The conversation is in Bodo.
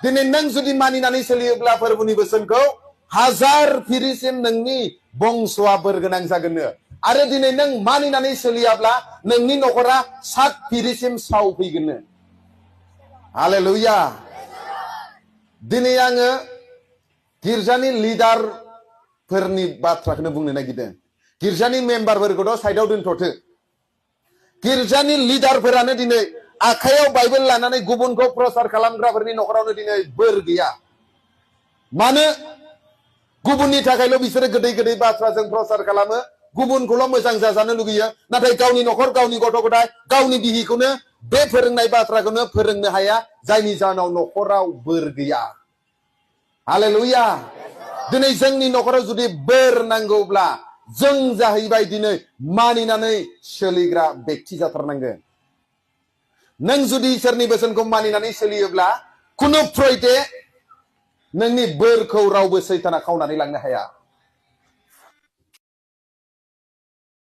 दिनै नों जुदि मानिनानै सोलियोब्ला फोरबोनि बोसोनखौ हाजार फिरिसिम नोंनि बंस'आ बोर गोनां जागोननो। आरो दिनै नों मानिनानै सोलियाब्ला नोंनि न'खरा 7 फिरिसिम सावफैगोननो। हालेलुया। दिनै आङो गिर्जानि लिडारफोरनि बाथ्राखौनो बुंनो नागिरदों। गिर्जानि मेम्बारफोरखौथ' साइडआव दोनथ'थो। गिर्जानि लिडारफोरानो दिनै आखायाव बाइबेल लानानै गुबुनखौ प्रसार खालामग्राफोरनि न'खरावनो दिनै बोर गैया। मानो? गुबुननि थाखायल' बिसोरो गोदै गोदै बाथ्राजों प्रसार खालामो, गुबुनखौल' मोजां जाजानो लुगैयो, नाथाय गावनि न'खर, गावनि गथ' गथाय, गावनि बिहिखौनो बे फोरोंनाय बाथ्राखौनो फोरोंनो हाया, जायनि जाहोनाव न'खराव बोर गैया। हालेलुया। दिनै जोंनि न'खराव जुदि बोर नांगौब्ला जों जाहैबाय दिनै मानिनानै सोलिग्रा बेक्ति जाथारनांगोन। नों जुदि इसोरनि बोसोनखौ मानिनानै सोलियोब्ला खुनु फ्रयते नोंनि बोरखौ रावबो सैताना खावनानै लांनो हाया।